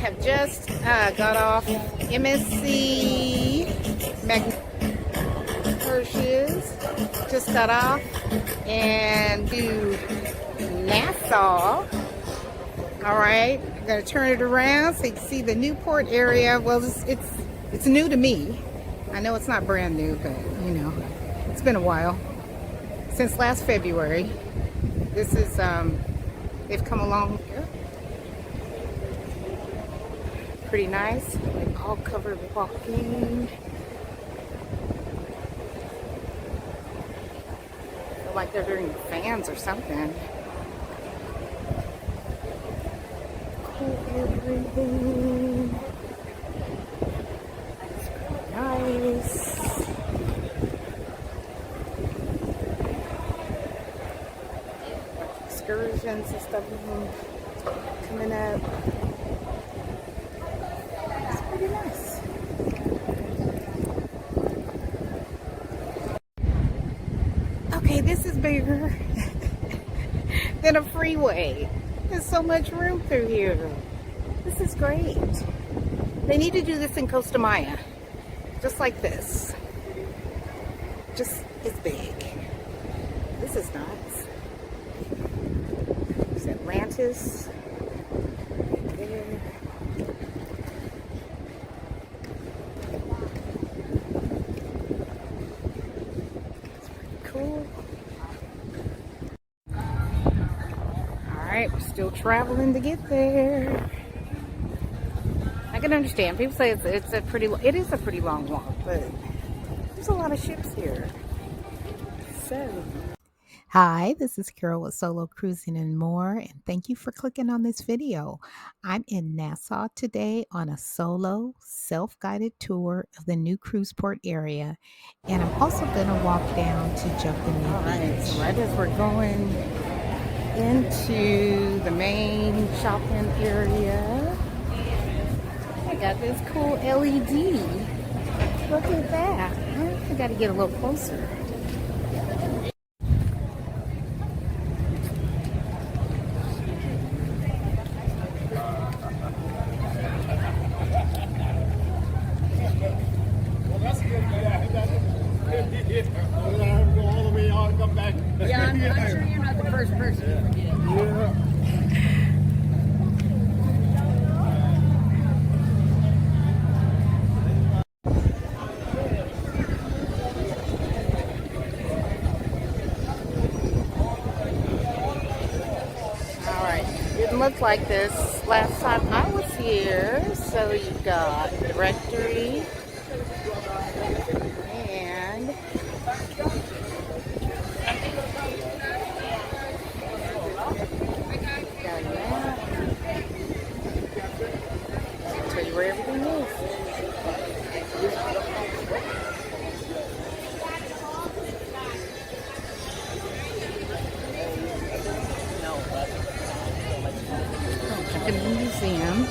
have just got off MSC Magnesius. Just got off and do Nassau. All right, I'm gonna turn it around so you can see the Newport area. Well, it's new to me. I know it's not brand new, but you know, it's been a while since last February. This is they've come along here. Pretty nice, like all covered walking. Feel like they're doing fans or something. Cool everything. It's pretty nice. Excursions and stuff coming up. It's pretty nice. Okay, this is bigger than a freeway. There's so much room through here. This is great. They need to do this in Costa Maya. Just like this. Just as big. This is nice. There's Atlantis. Right there. It's pretty cool. Alright, we're still traveling to get there. I can understand. People say it is a pretty long walk, but there's a lot of ships here. So, hi, this is Carol with Solo Cruising and More, and thank you for clicking on this video. I'm in Nassau today on a solo, self-guided tour of the new cruise port area, and I'm also going to walk down to Junkanoo Beach. All right, so right as we're going into the main shopping area, I got this cool LED. Look at that. I got to get a little closer. Yeah, I'm sure you're not the first person to forget. Yeah. Didn't look like this last time I was here. So you've got the directory and got that. I'll tell you where everything is. In the museum.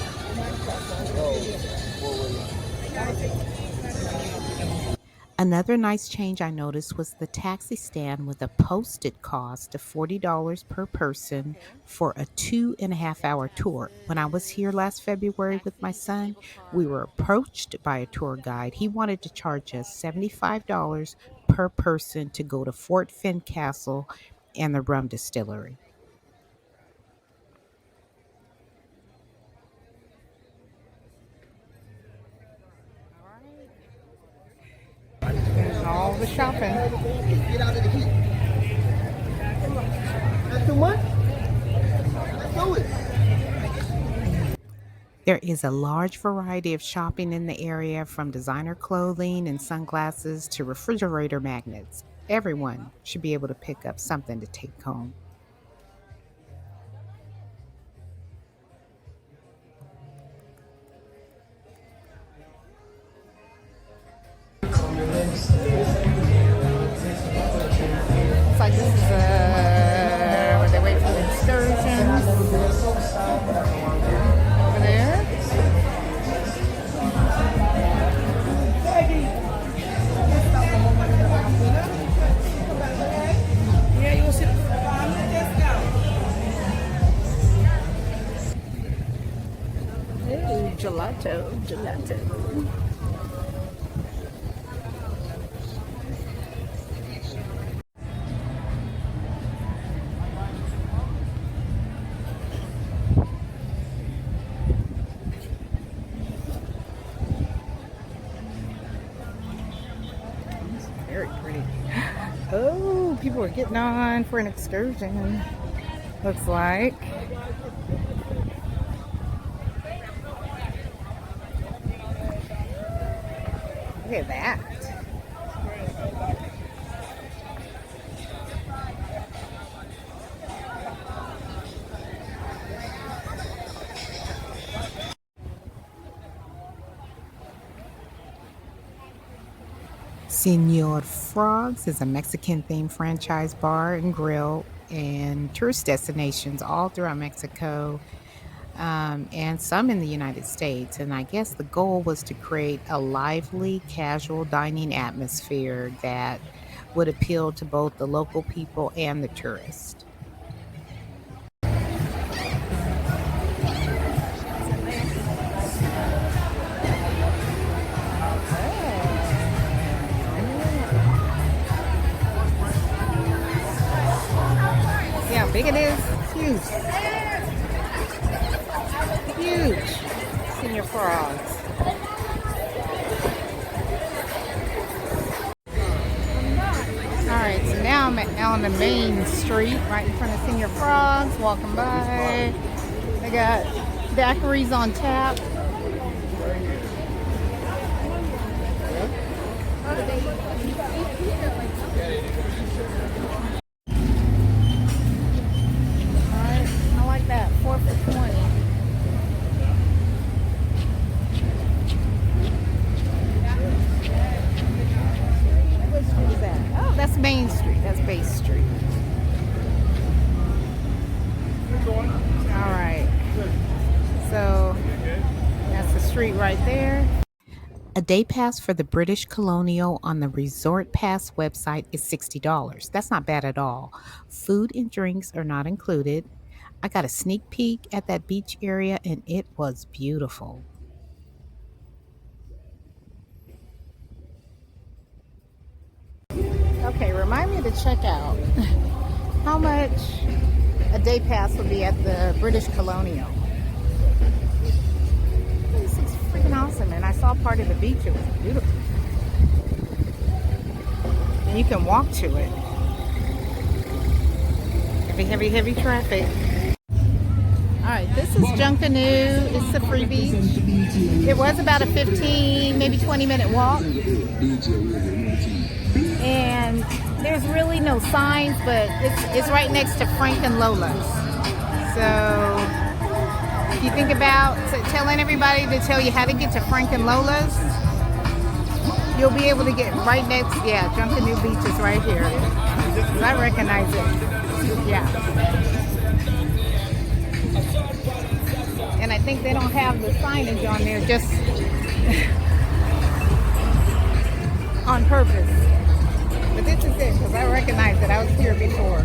Another nice change I noticed was the taxi stand with a posted cost of $40 per person for a 2.5-hour tour. When I was here last February with my son, we were approached by a tour guide. He wanted to charge us $75 per person to go to Fort Finn Castle and the rum distillery. There's all the shopping. Get out of the heat. Not too much? Let's do it. There is a large variety of shopping in the area, from designer clothing and sunglasses to refrigerator magnets. Everyone should be able to pick up something to take home. Looks like this is where they wait for the excursions. Over there. Yeah, you will sit. Gelato, gelato. It's very pretty. Oh, people are getting on for an excursion. Looks like. Look at that. Senor Frogs is a Mexican-themed franchise bar and grill and tourist destinations all throughout Mexico, and some in the United States. And I guess the goal was to create a lively, casual dining atmosphere that would appeal to both the local people and the tourists. See how big it is? Huge. Huge. Senor Frogs. Alright, so now I'm on the main street right in front of Senor Frogs, walking by. They got daiquiris on tap. Alright, I like that. 4 for 20. What street is that? Oh, that's Main Street. That's Base Street. Alright. So, that's the street right there. A day pass for the British Colonial on the Resort Pass website is $60. That's not bad at all. Food and drinks are not included. I got a sneak peek at that beach area and it was beautiful. Okay, remind me to check out how much a day pass would be at the British Colonial. This is freaking awesome, and I saw part of the beach. It was beautiful. And you can walk to it. Heavy traffic. Alright, this is Junkanoo. It's a free beach. It was about a 15, maybe 20-minute walk. And there's really no signs, but it's right next to Frank and Lola's. So if you think about telling everybody to tell you how to get to Frank and Lola's, you'll be able to get right next. Yeah, Junkanoo Beach is right here. I recognize it. Yeah. And I think they don't have the signage on there just on purpose. But this is it, because I recognize it. I was here before.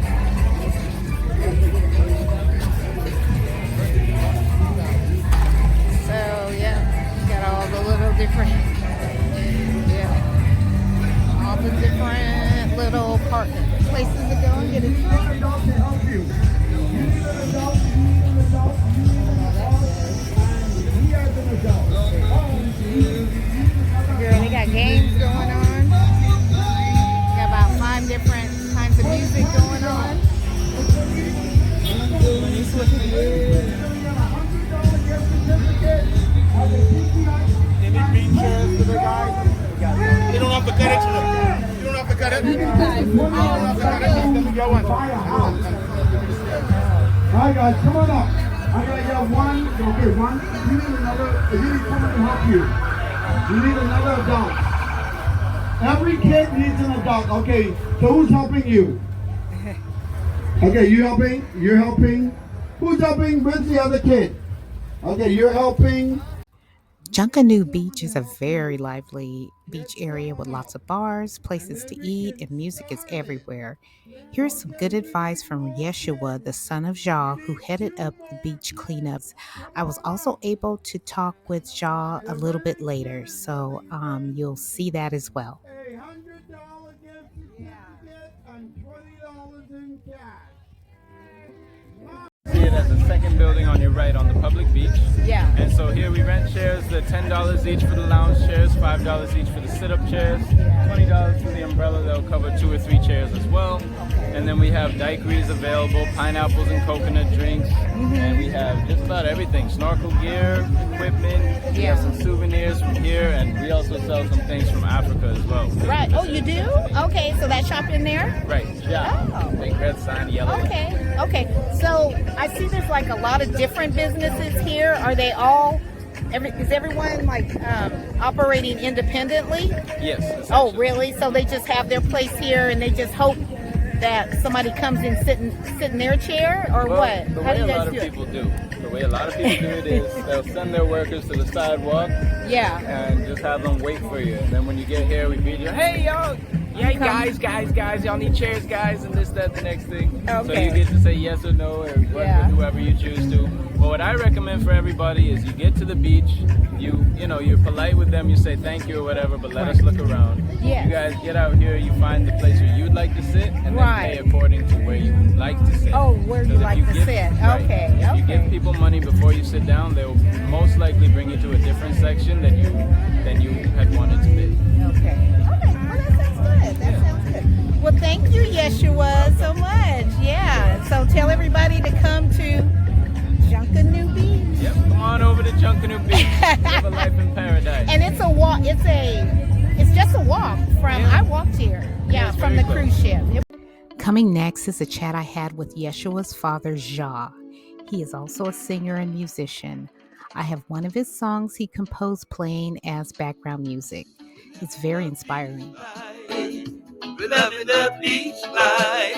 So, yeah, got all the little different, all the different little park places to go and get a drink. Girl, they got games going on. Got about 5 different kinds of music going on. Any beach for the guys? You don't have to cut it. You don't have to cut it. You don't have to cut it. Let me get one. Alright guys, come on up. I gotta get one. Okay, one. You need another. You need someone to help you. You need another adult. Every kid needs an adult. Okay, so who's helping you? Okay, you helping? You're helping? Who's helping? Where's the other kid? Okay, you're helping. Junkanoo Beach is a very lively beach area with lots of bars, places to eat, and music is everywhere. Here's some good advice from Yeshua, the son of Jyah, who headed up the beach cleanups. I was also able to talk with Jyah a little bit later, so you'll see that as well. A $100 gift certificate and $20 in cash. See it as the second building on your right on the public beach. Yeah. And so here we rent chairs. They're $10 each for the lounge chairs, $5 each for the sit-up chairs, $20 for the umbrella. They'll cover 2 or 3 chairs as well. And then we have daiquiris available, pineapples and coconut drinks, and we have just about everything: snorkel gear, equipment. We have some souvenirs from here, and we also sell some things from Africa as well. Right. Oh, you do? Okay, so that shop in there? Right. Yeah. Oh. Big red sign, yellow. Okay. Okay. So I see there's like a lot of different businesses here. Are they all? Is everyone like operating independently? Yes. Oh, essentially. really? So they just have their place here, and they just hope that somebody comes and sit in their chair, or Well, what? The How way do a you lot guys of do it? people do. The way a lot of people do it is they'll send their workers to the sidewalk Yeah. and just have them wait for you. And then when you get here, we feed you, hey, y'all, yeah, guys, y'all need chairs, guys, and this, that, the next thing. So Okay. you get to say yes or no, or work with whoever you choose to. But what I recommend for everybody is you get to the beach, you're polite with them, you say thank you or whatever, but let us look around. Yes. You guys get out here, you find the place where you'd like to sit, and Right. then pay according to where you would like to sit. Oh, where you Because if like to give- sit. right, Okay. If you give Okay. people money before you sit down, they will most likely bring you to a different section than you had wanted to be. Okay. Okay. Well, that sounds good. That sounds good. Well, thank you, Yeshua, so much. Yeah. So tell everybody to come to Junkanoo Beach. Yep, come on over to Junkanoo Beach. Live a life in paradise. And it's a walk. It's just a walk from. Yeah. I walked here. Yeah, it's from very the cruise ship. Coming next is a chat I had with Yeshua's father, Jyah. He is also a singer and musician. I have one of his songs he composed playing as background music. It's very inspiring. We're living the beach life.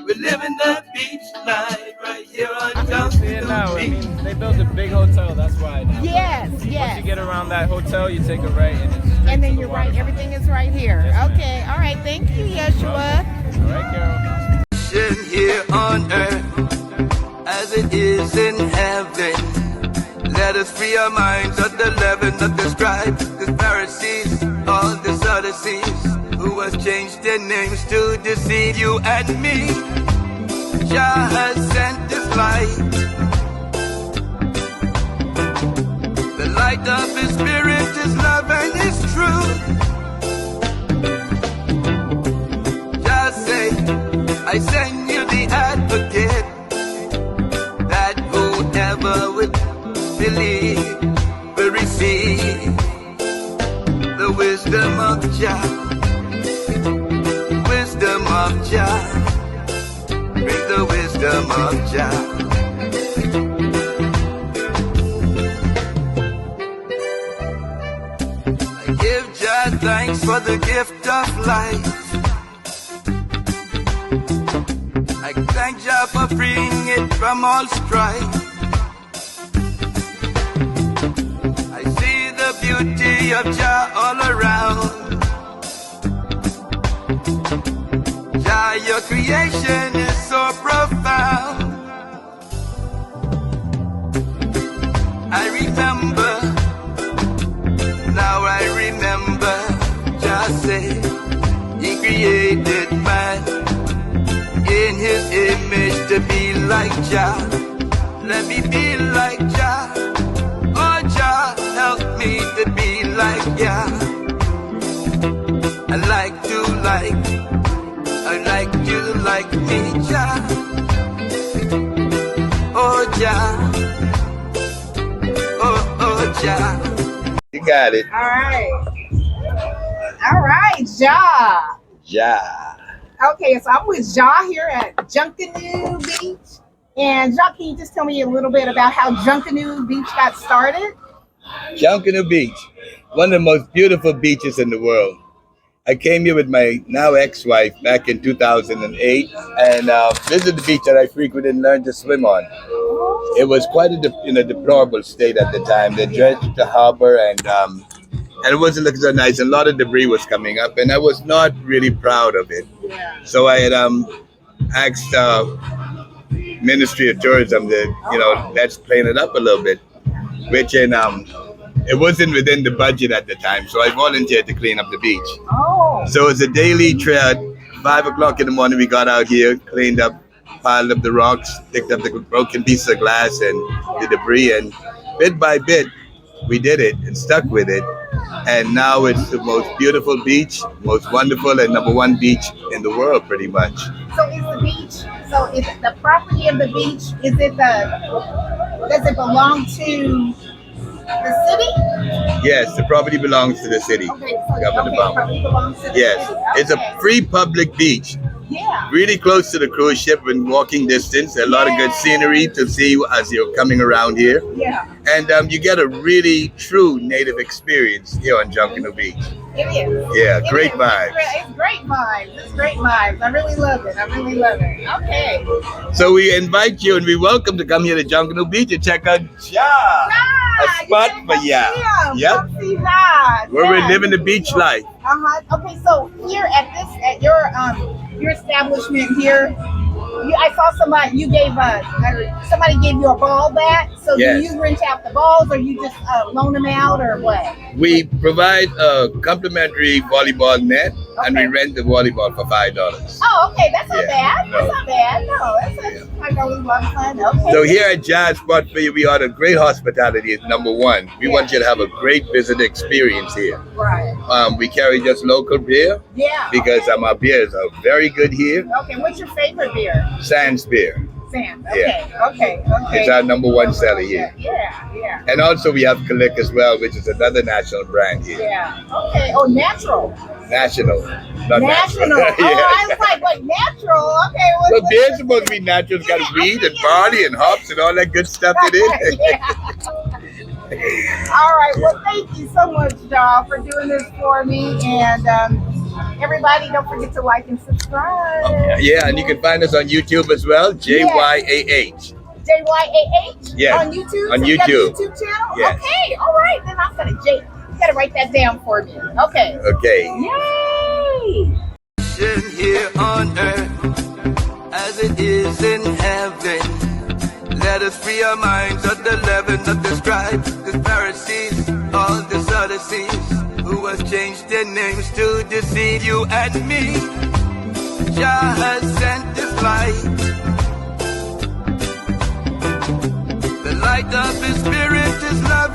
We're living the beach life right here on I see it now. Junkanoo I Beach. mean, they built a big hotel, that's why now. Yes, Once yes. you get around that hotel, you take a right and it's straight And then to the you're right. waterfront. Everything is right here. Yes, ma'am. Okay. All right. Thank you, Yeshua. All right, Carol. Here on earth as it is in heaven. Let us free our minds of the leaven of the scribes, the Pharisees, all the Sadducees, who has changed their names to deceive you and me. Jah has sent His light, the light of His Spirit is love and is truth. Jah say, I send you the advocate, that whoever would believe will receive the wisdom of Jah. Wisdom of Jah. Bring the wisdom of Jah. I give Jah thanks for the gift of life. I thank Jah for freeing it from all strife. I see the beauty of Jah all around. Jah, your creation is so profound. I remember, now I remember, Jah said He created man in His image to be like Jah. Let me be like Jah. Oh Jah, help me to be like Jah. I like you to like me, Jah. Oh Jah. Oh Jah. You got it. All right. All right, Jyah. Yeah. Okay, so I'm with Jyah here at Junkanoo Beach. And Jyah, can you just tell me a little bit about how Junkanoo Beach got started? Junkanoo Beach, one of the most beautiful beaches in the world. I came here with my now ex-wife back in 2008 and visited the beach that I frequented and learned to swim on. It was quite in a deplorable state at the time. They dredged the harbor and it wasn't looking so nice. A lot of debris was coming up, and I was not really proud of it. So I had asked Ministry of Tourism that let's clean it up a little bit, which it wasn't within the budget at the time. So I volunteered to clean up the beach. So it's a daily tread. 5 o'clock in the morning, we got out here, cleaned up, piled up the rocks, picked up the broken pieces of glass and the debris, and bit by bit, we did it and stuck with it. And now it's the most beautiful beach, most wonderful and #1 beach in the world, pretty much. So is the beach, is the property of the beach, does it belong to the city? Yes, the property belongs to the city. Governor Bahamas. Property belongs to the Yes, city. it's a free public beach. Yeah. Really close to the cruise ship in walking distance. A lot of good scenery to see as you're coming around here. Yeah. And you get a really true native experience here on Junkanoo Beach. It is. Yeah, It great is. vibes. It's great vibes. It's great vibes. I really love it. Okay. So we invite you and we welcome to come here to Junkanoo Beach and check out Jyah, a spot for Jyah. Yep, where we're living the beach life. Okay, so here at your establishment here, I saw somebody somebody gave you a ball bat. So Yes. do you rent out the balls, or you just loan them out, or what? We provide a complimentary volleyball net and we Okay. rent the volleyball for $5. Oh, okay, that's not bad. no. That's not bad. No, that's like always a lot of fun. Okay. So here at Jyah Spot for you, we are the great hospitality is #1. We want you to have a great visitor experience here. Right. We carry just local beer Yeah. because our beers are very good here. Okay, what's your favorite beer? Sans beer. Sam. Yeah. Okay. It's our #1 seller here. Yeah. And also we have Colonial as well, which is another national brand here. Yeah. Okay. Oh, natural. National, not National. natural. Oh, Yeah. I was like, what, natural? Okay. Well, beer's supposed to be natural. It's got wheat and barley and hops and all that good stuff in it. Yeah. All right. Well, thank you so much, Jyah, for doing this for me. And everybody, don't forget to like and subscribe. Yeah, and you can find us on YouTube as well, JYAH. JYAH? Yeah. On YouTube? On So you got a YouTube. YouTube channel? Yes. Okay. All right. Then I'm going to, you got to write that down for me. Okay. Okay. Yay. Here on earth as it is in heaven. Let us free our minds of the leaven of the strife, the Pharisees, all the Sadducees, who has changed their names to deceive you and me. Jah has sent this light, the light of His Spirit is love.